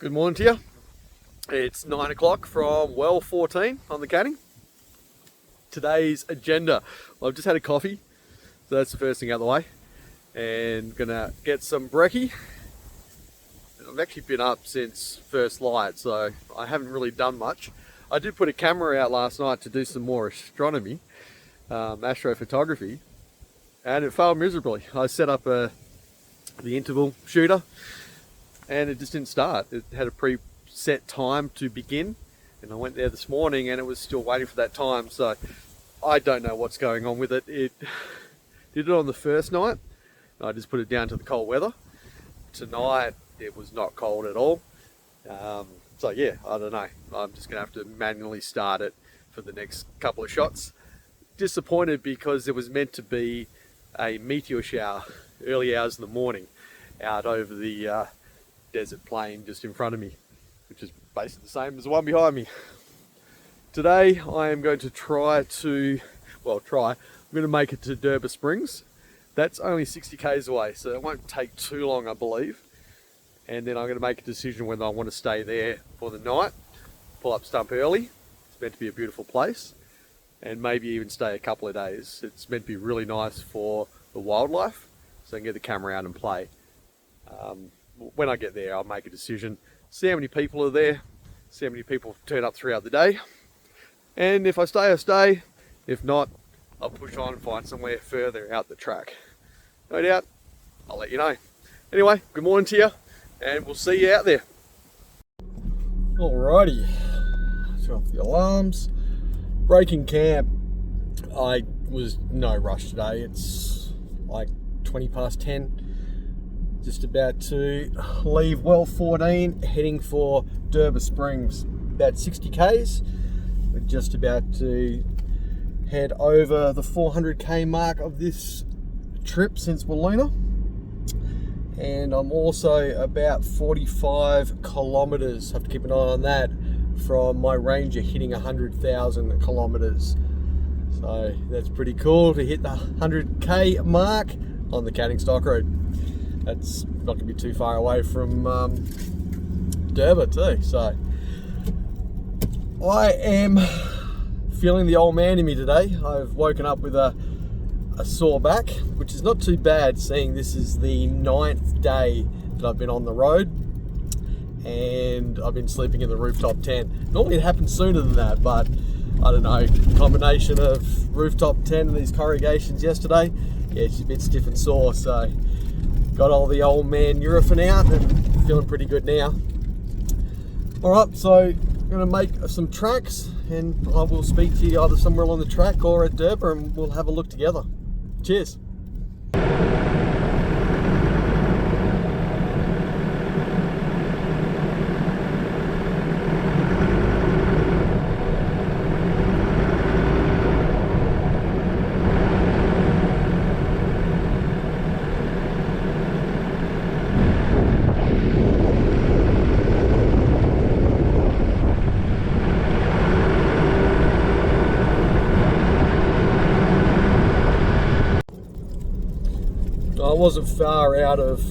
Good morning to you. It's 9 o'clock from well 14 on the canning. Today's agenda. Well, I've just had a coffee, so that's the first thing out of the way. And gonna get some brekkie. I've actually been up since first light, so I haven't really done much. I did put a camera out last night to do some more astronomy, astrophotography, and it failed miserably. I set up the interval shooter and it just didn't start. It had a preset time to begin, and I went there this morning and it was still waiting for that time, so I don't know what's going on with it. It did it on the first night. I just put it down to the cold weather. Tonight it was not cold at all. So yeah, I don't know. I'm just gonna have to manually start it for the next couple of shots. Disappointed because it was meant to be a meteor shower early hours in the morning out over the desert plain just in front of me, which is basically the same as the one behind me. Today I am going to I'm going to make it to Durba Springs. That's only 60 k's away, so it won't take too long, I believe. And then I'm going to make a decision whether I want to stay there for the night, pull up stump early. It's meant to be a beautiful place, and maybe even stay a couple of days. It's meant to be really nice for the wildlife, so I can get the camera out and play. When I get there, I'll make a decision, see how many people are there, see how many people turn up throughout the day, and if I stay, I stay. If not, I'll push on and find somewhere further out the track. No doubt, I'll let you know. Anyway, good morning to you, and we'll see you out there. Alrighty, turn off the alarms. Breaking camp. I was no rush today. It's like 20 past 10. Just about to leave well 14, heading for Durba Springs. About 60 k's. We're just about to head over the 400k mark of this trip since Wiluna. And I'm also about 45 kilometers, have to keep an eye on that, from my ranger hitting 100,000 kilometers. So that's pretty cool to hit the 100k mark on the Canning Stock Road. That's not going to be too far away from Durba too. So I am feeling the old man in me today. I've woken up with a sore back, which is not too bad, seeing this is the 9th day that I've been on the road, and I've been sleeping in the rooftop tent. Normally it happens sooner than that, but I don't know, combination of rooftop tent and these corrugations yesterday, yeah, it's a bit stiff and sore, so got all the old man Nurofen out and feeling pretty good now. Alright, so I'm going to make some tracks, and I will speak to you either somewhere along the track or at Durba, and we'll have a look together. Cheers. I wasn't far out of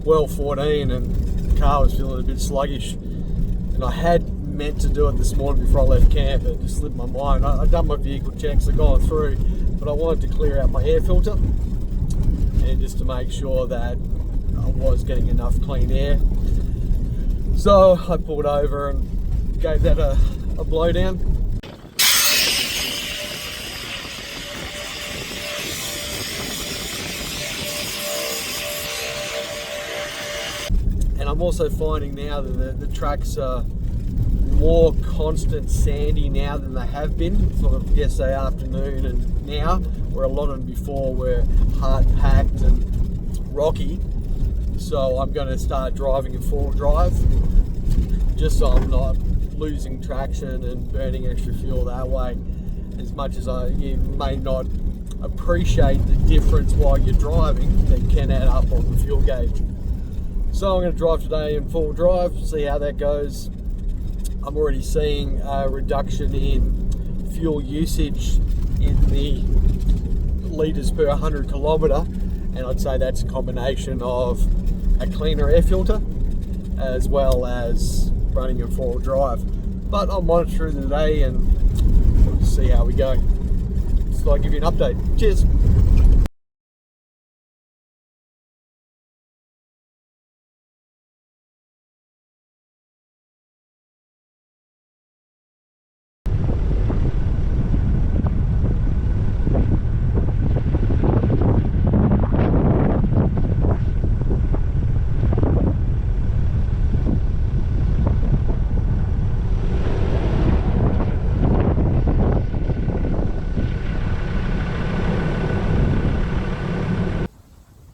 well 14 and the car was feeling a bit sluggish, and I had meant to do it this morning before I left camp. It just slipped my mind. I'd done my vehicle checks, I'd gone through, but I wanted to clear out my air filter and just to make sure that I was getting enough clean air. So I pulled over and gave that a blowdown. And I'm also finding now that the tracks are more constant sandy now than they have been sort of yesterday afternoon and now, where a lot of them before were hard packed and rocky. So I'm going to start driving in full drive, just so I'm not losing traction and burning extra fuel that way. As much as you may not appreciate the difference while you're driving, that can add up on the fuel gauge. So I'm going to drive today in full drive, see how that goes. I'm already seeing a reduction in fuel usage in the litres per 100 kilometre, and I'd say that's a combination of a cleaner air filter, as well as running in 4-wheel drive. But I'll monitor it today and we'll see how we go. So I'll give you an update. Cheers.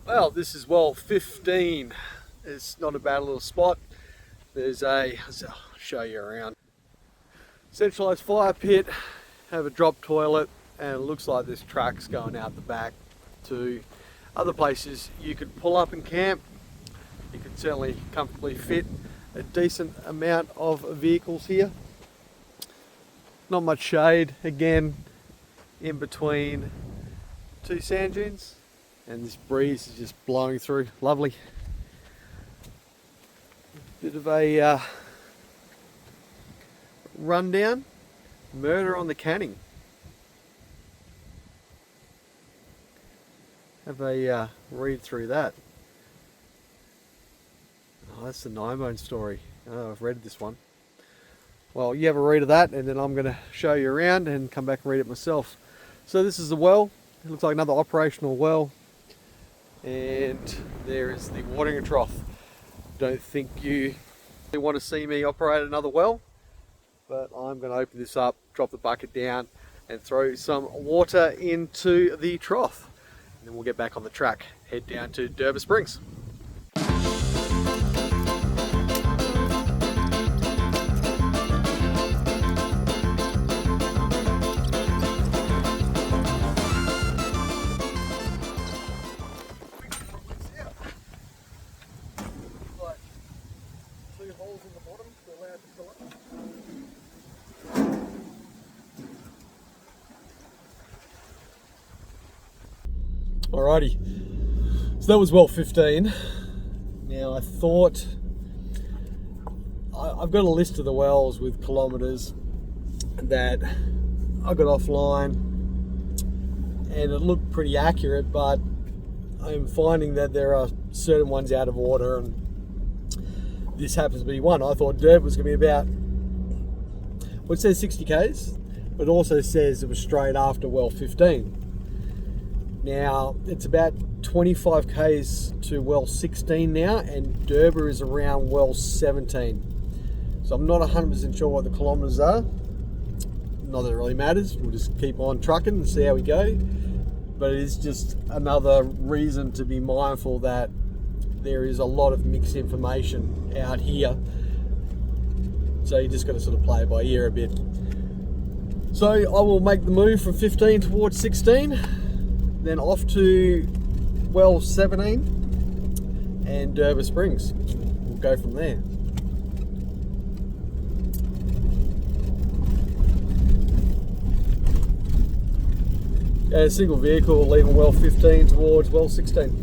Well, this is well 15. It's not a bad little spot. There's I'll show you around. Centralised fire pit, have a drop toilet, and it looks like this track's going out the back to other places you could pull up and camp. You could certainly comfortably fit a decent amount of vehicles here. Not much shade, again, in between two sand dunes. And this breeze is just blowing through, lovely. Bit of a rundown, murder on the Canning. Have a read through that. Oh, that's the Nine story. Oh, I've read this one. Well, you have a read of that, and then I'm going to show you around and come back and read it myself. So this is the well. It looks like another operational well. And there is the watering trough. Don't think you want to see me operate another well, but I'm going to open this up, drop the bucket down and throw some water into the trough. And then we'll get back on the track, head down to Durba Springs. Alrighty, so that was well 15. Now I thought, I've got a list of the wells with kilometres that I got offline and it looked pretty accurate, but I'm finding that there are certain ones out of order, and this happens to be one. I thought Durba was going to be about, well, it says 60 k's, but it also says it was straight after well 15. Now, it's about 25 k's to well 16 now, and Durba is around well 17. So I'm not 100% sure what the kilometres are. Not that it really matters, we'll just keep on trucking and see how we go. But it is just another reason to be mindful that there is a lot of mixed information out here. So you just got to sort of play it by ear a bit. So I will make the move from 15 towards 16. Then off to well 17 and Durba Springs. We'll go from there. A single vehicle leaving well 15 towards well 16.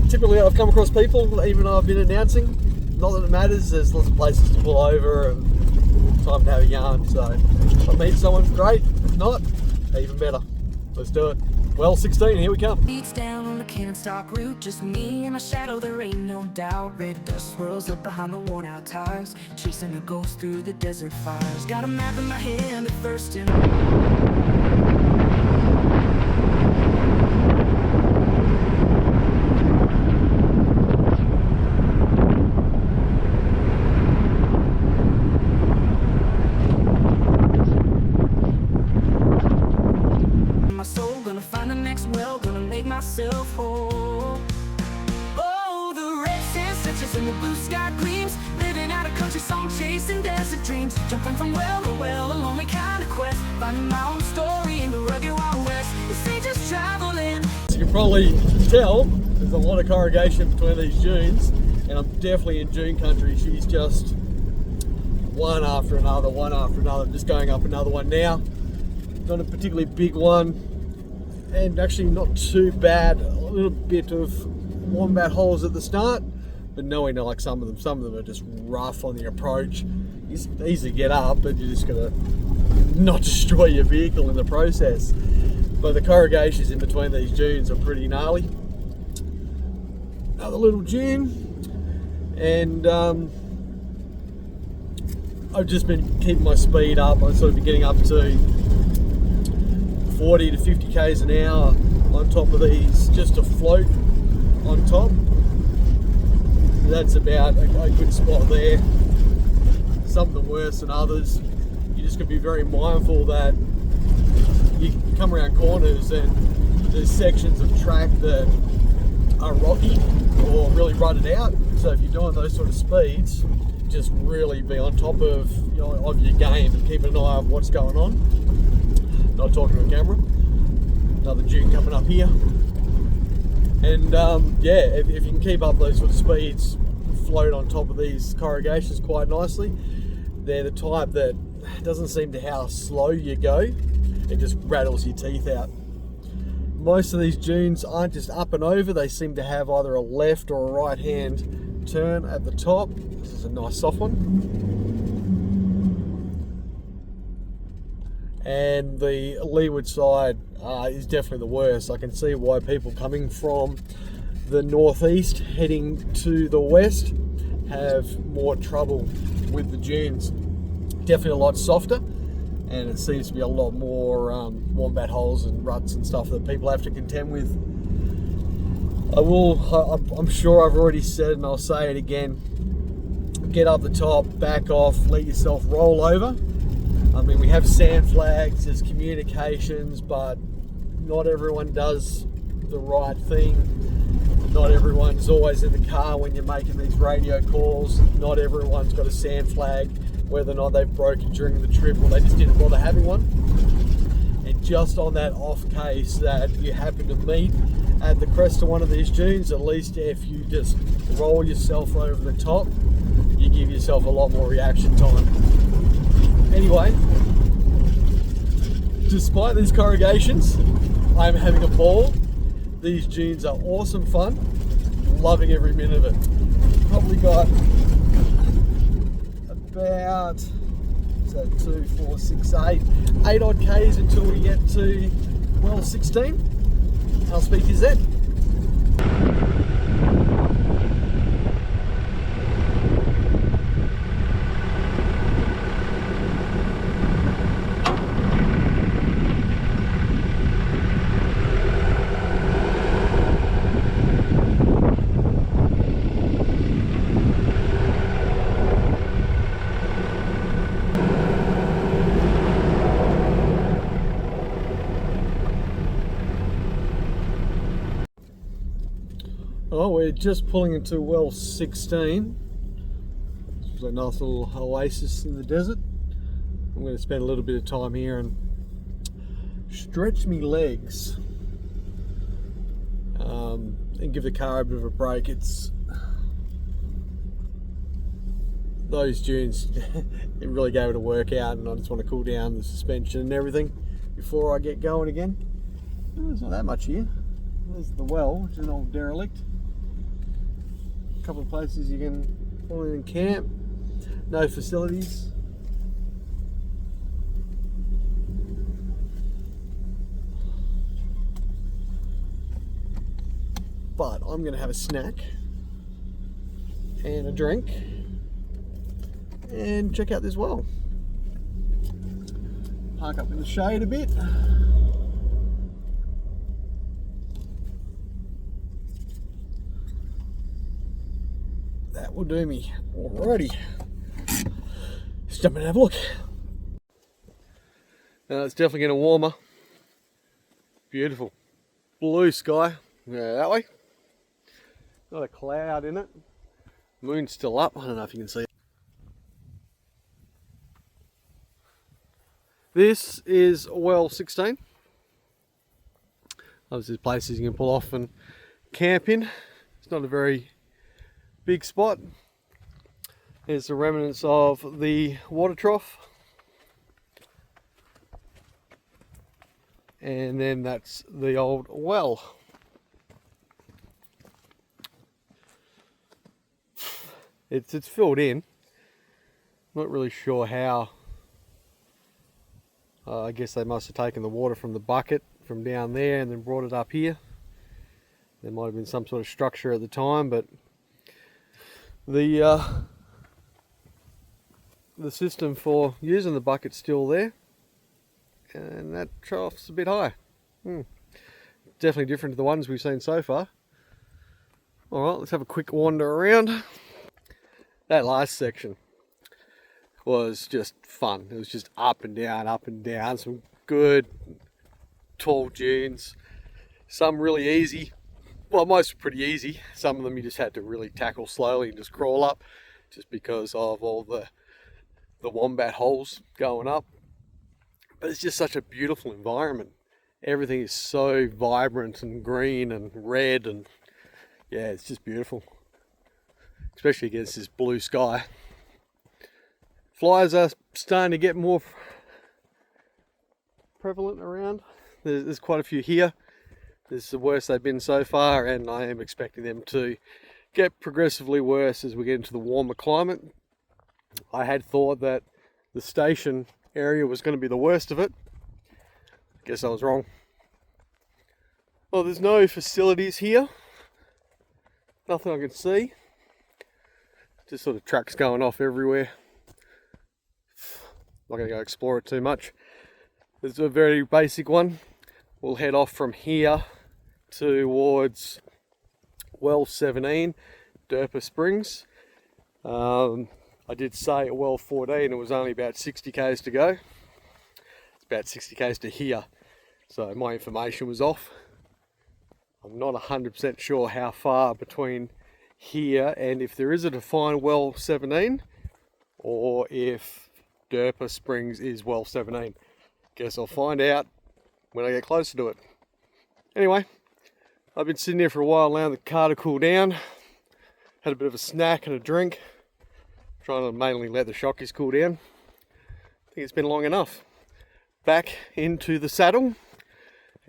Typically I've come across people, even though I've been announcing, not that it matters, there's lots of places to pull over and time to have a yarn, so if I meet someone, great. If not, even better. Let's do it. Well, 16, here we come. Beats down on the cannon stock route, just me and my shadow, there ain't no doubt. Red dust swirls up behind the worn out tires, chasing a ghost through the desert fires. Got a map in my hand, thirsting. Myself whole. Oh, the red sand stretches and the blue sky gleams, living out a country song, chasing desert dreams, jumping from well to well, a lonely kind of quest, finding my own story in the rugged Wild West. This ain't just traveling. As you can probably tell, there's a lot of corrugation between these dunes, and I'm definitely in dune country. She's just one after another, one after another. I'm just going up another one now. Not a particularly big one, and actually not too bad. A little bit of wombat holes at the start, but nowhere near like some of them. Some of them are just rough on the approach. It's easy to get up, but you just gotta not destroy your vehicle in the process. But the corrugations in between these dunes are pretty gnarly. Another little dune, and I've just been keeping my speed up. I've sort of been getting up to 40 to 50 k's an hour on top of these, just to float on top. That's about a good spot there. Some of them worse than others. You just got to be very mindful that you come around corners and there's sections of track that are rocky or really rutted out. So if you're doing those sort of speeds, just really be on top of, you know, of your game and keep an eye on what's going on. Not talking to a camera. Another dune coming up here. And yeah, if you can keep up those sort of speeds, float on top of these corrugations quite nicely. They're the type that doesn't seem to how slow you go. It just rattles your teeth out. Most of these dunes aren't just up and over. They seem to have either a left or a right hand turn at the top. This is a nice soft one. And the leeward side is definitely the worst. I can see why people coming from the northeast heading to the west have more trouble with the dunes. Definitely a lot softer, and it seems to be a lot more wombat holes and ruts and stuff that people have to contend with. I'm sure I've already said it and I'll say it again. Get up the top, back off, let yourself roll over. I mean, we have sand flags, there's communications, but not everyone does the right thing. Not everyone's always in the car when you're making these radio calls. Not everyone's got a sand flag, whether or not they've broken during the trip or they just didn't bother having one. And just on that off case that you happen to meet at the crest of one of these dunes, at least if you just roll yourself over the top, you give yourself a lot more reaction time. Anyway, despite these corrugations, I'm having a ball. These dunes are awesome fun. Loving every minute of it. Probably got about, so 2, 4, 6, 8 odd k's until we get to well 16. I'll speak to Z. Oh, we're just pulling into well 16. This was a nice little oasis in the desert. I'm going to spend a little bit of time here and stretch me legs and give the car a bit of a break. It's those dunes, it really gave it a workout, and I just want to cool down the suspension and everything before I get going again. Oh, there's not that much here. There's the well, which is an old derelict. A couple of places you can pull in and camp. No facilities. But I'm going to have a snack and a drink and check out this well. Park up in the shade a bit. That will do me. Alrighty. Let's jump in and have a look. Now it's definitely getting warmer. Beautiful. Blue sky. Yeah, that way. Not a cloud in it. Moon's still up. I don't know if you can see it. This is well 16. Obviously, there's places you can pull off and camp in. It's not a very big spot. There's the remnants of the water trough. And then that's the old well. It's filled in. Not really sure how. I guess they must have taken the water from the bucket from down there and then brought it up here. There might have been some sort of structure at the time, but the system for using the bucket's still there, and that trough's a bit high. Definitely different to the ones we've seen so far. Alright, let's have a quick wander around. That last section was just fun. It was just up and down, some good tall dunes, some really easy. Well, most were pretty easy. Some of them you just had to really tackle slowly and just crawl up, just because of all the wombat holes going up. But it's just such a beautiful environment. Everything is so vibrant and green and red, and yeah, it's just beautiful, especially against this blue sky. Flies are starting to get more prevalent around. There's quite a few here. This is the worst they've been so far, and I am expecting them to get progressively worse as we get into the warmer climate. I had thought that the station area was going to be the worst of it. Guess I was wrong. Well, there's no facilities here. Nothing I can see. Just sort of trucks going off everywhere. Not going to go explore it too much. There's a very basic one. We'll head off from here towards well 17, Durba Springs. I did say at well 14 it was only about 60 k's to go. It's about 60 k's to here, so my information was off. I'm not 100% sure how far between here and if there is a defined well 17, or if Durba Springs is well 17. Guess I'll find out when I get closer to it. Anyway, I've been sitting here for a while now, the car to cool down. Had a bit of a snack and a drink. Trying to mainly let the shockies cool down. I think it's been long enough. Back into the saddle,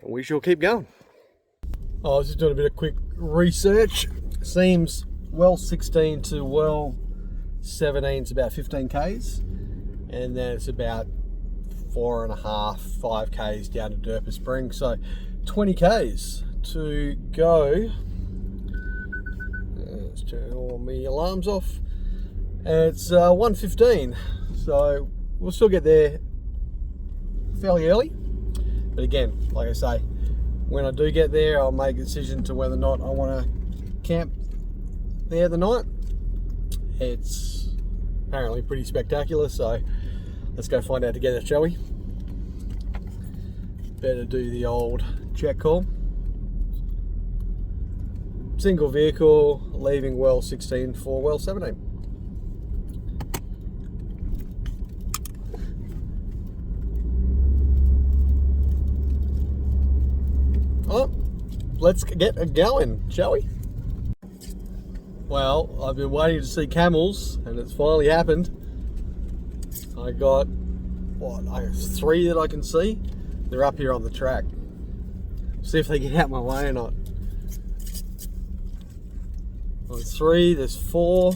and we shall keep going. I was just doing a bit of quick research. Seems well 16 to well 17 is about 15 k's, and then it's about 4.5, 5 k's down to Durba Springs, so 20 k's to go. Let's turn all my alarms off. And it's 1:15, so we'll still get there fairly early. But again, like I say, when I do get there, I'll make a decision to whether or not I want to camp there the night. It's apparently pretty spectacular, so let's go find out together, shall we? Better do the old check call. Single vehicle, leaving well 16 for well 17. Oh, let's get going, shall we? Well, I've been waiting to see camels, and it's finally happened. I got, I have 3 that I can see. They're up here on the track. See if they get out my way or not. There's 3, there's 4.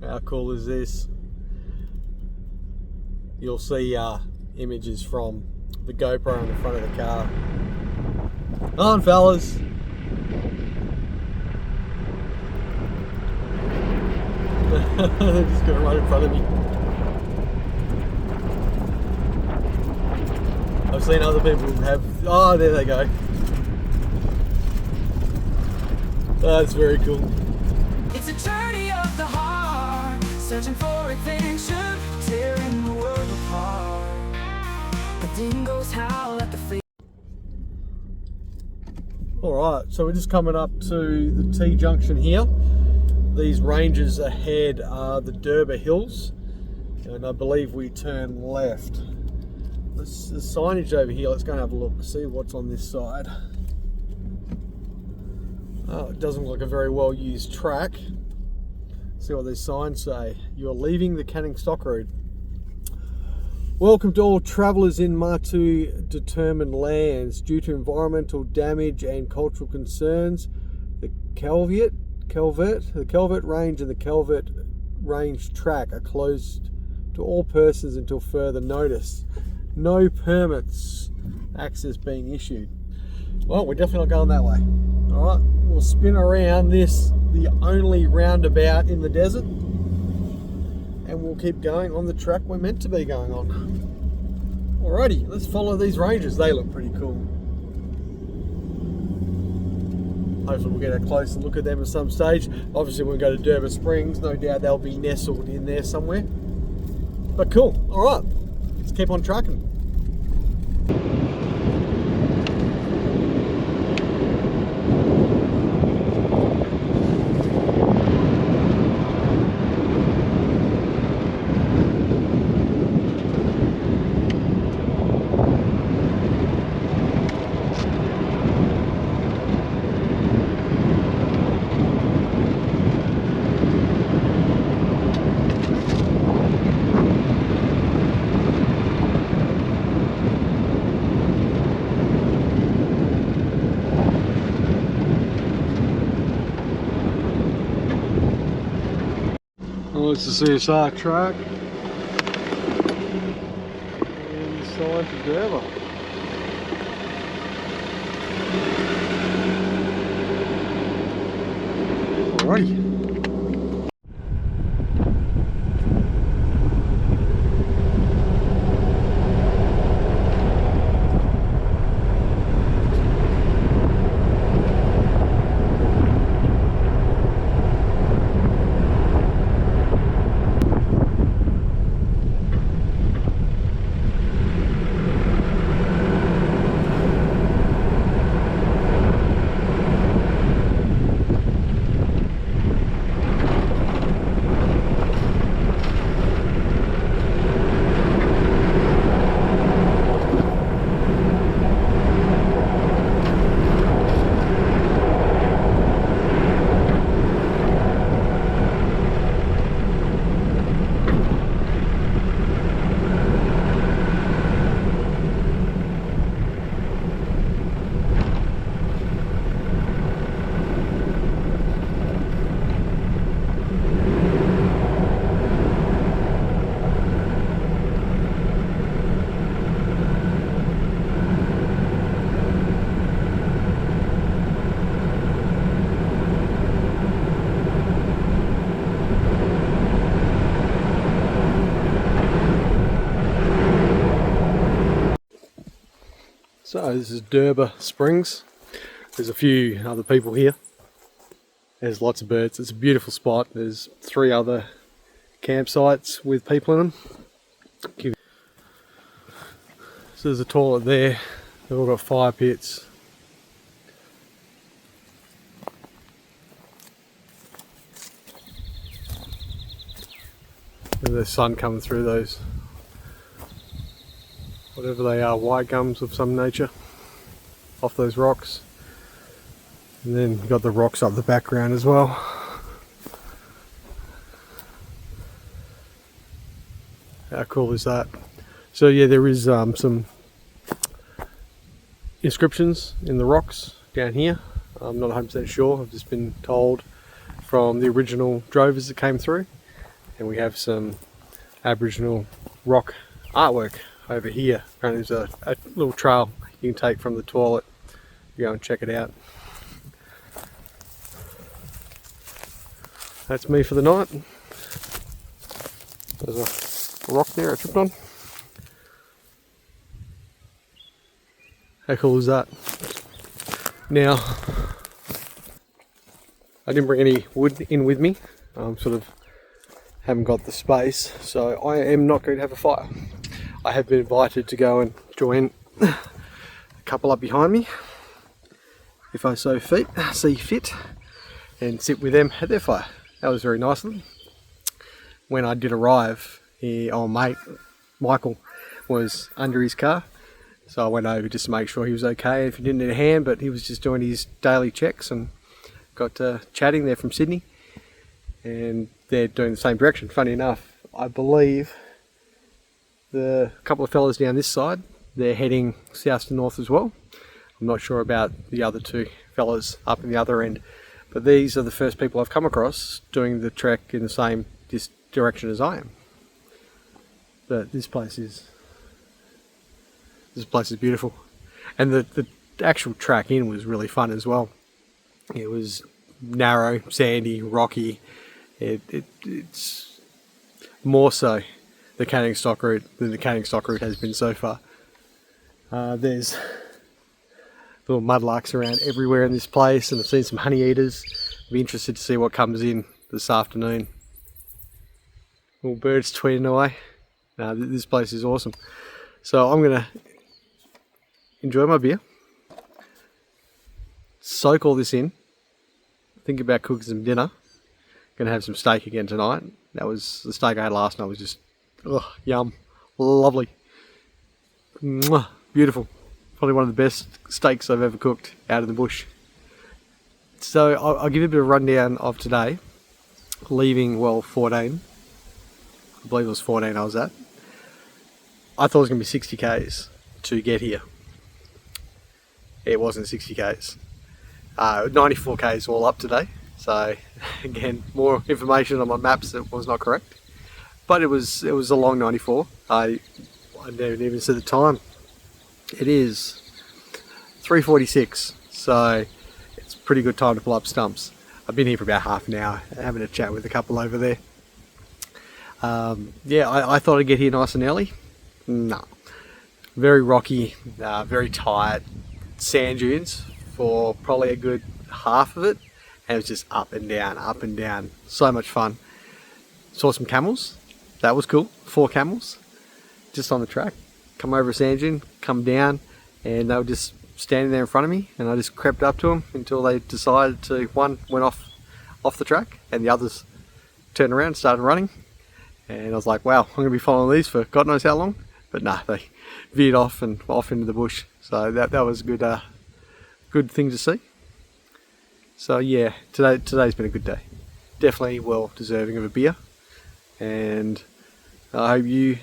How cool is this? You'll see images from the GoPro on the front of the car. On, fellas. They're just going right in front of me. I've seen other people have... Oh, there they go. That's very cool. It's a journey of the heart, searching for adventure, tearing the world apart. The dingoes howl at the feet. Alright, so we're just coming up to the T-junction here. These ranges ahead are the Durba Hills, and I believe we turn left. There's signage over here. Let's go and have a look, see what's on this side. Oh, it doesn't look like a very well used track. See what these signs say. You are leaving the Canning Stock Road. Welcome to all travellers in Martu determined lands. Due to environmental damage and cultural concerns, the Calvert Range and the Calvert Range track are closed to all persons until further notice. No permits access being issued. Well, we're definitely not going that way. Alright, we'll spin around this, the only roundabout in the desert, and we'll keep going on the track we're meant to be going on. Alrighty, let's follow these ranges. They look pretty cool. Hopefully we'll get a closer look at them at some stage. Obviously when we go to Durba Springs, no doubt they'll be nestled in there somewhere. But cool, alright, let's keep on trucking. Well, it's the CSR track and the sign for Durba. Alrighty. So this is Durba Springs. There's a few other people here. There's lots of birds. It's a beautiful spot. There's 3 other campsites with people in them. So there's a toilet there. They've all got fire pits. There's the sun coming through those, whatever they are, white gums of some nature, off those rocks. And then you've got the rocks up the background as well. How cool is that? So yeah, there is some inscriptions in the rocks down here. I'm not 100% sure, I've just been told from the original drovers that came through. And we have some Aboriginal rock artwork over here. Apparently there's a little trail you can take from the toilet. You go and check it out. That's me for the night. There's a rock there I tripped on. How cool is that? Now, I didn't bring any wood in with me. Sort of haven't got the space, so I am not going to have a fire. I have been invited to go and join a couple up behind me, if I see fit, and sit with them at their fire. That was very nice of them. When I did arrive, our mate Michael was under his car, so I went over just to make sure he was okay, if he didn't need a hand, but he was just doing his daily checks and got chatting there from Sydney. And they're doing the same direction. Funny enough, I believe the couple of fellas down this side, they're heading south to north as well. I'm not sure about the other two fellas up in the other end, but these are the first people I've come across doing the trek in the same direction as I am. But this place is beautiful, and the actual track in was really fun as well. It was narrow, sandy, rocky. It's more so the canning stock route than the canning stock route has been so far. There's little mudlarks around everywhere in this place, and I've seen some honey eaters. I'll be interested to see what comes in this afternoon. Little birds tweeting away. This place is awesome. So I'm gonna enjoy my beer, soak all this in, think about cooking some dinner. Gonna have some steak again tonight. That was the steak I had last night. Was just yum, lovely, mwah, beautiful. Probably one of the best steaks I've ever cooked out of the bush. So I'll give you a bit of a rundown of today. Leaving 14, I believe it was 14 I was at. I thought it was going to be 60 k's to get here. It wasn't 60 k's. 94 k's all up today. So again, more information on my maps that was not correct. But it was a long 94. I didn't even see the time. It is 3:46, so it's a pretty good time to pull up stumps. I've been here for about half an hour, having a chat with a couple over there. I thought I'd get here nice and early. No. Very rocky, very tight sand dunes for probably a good half of it. And it was just up and down, up and down. So much fun. Saw some camels. That was cool. 4 camels just on the track. Come over a sand dune, come down, and they were just standing there in front of me, and I just crept up to them until they decided to, one went off the track, and the others turned around and started running. And I was like, wow, I'm going to be following these for God knows how long. But nah, they veered off and off into the bush. So that was a good thing to see. So yeah, today's been a good day. Definitely well deserving of a beer. And I hope you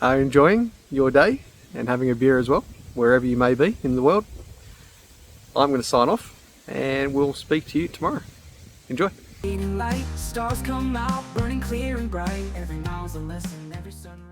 are enjoying your day and having a beer as well, wherever you may be in the world. I'm going to sign off, and we'll speak to you tomorrow. Enjoy. Light, stars come out, burning clear and bright. Every mile's a lesson, every sunrise.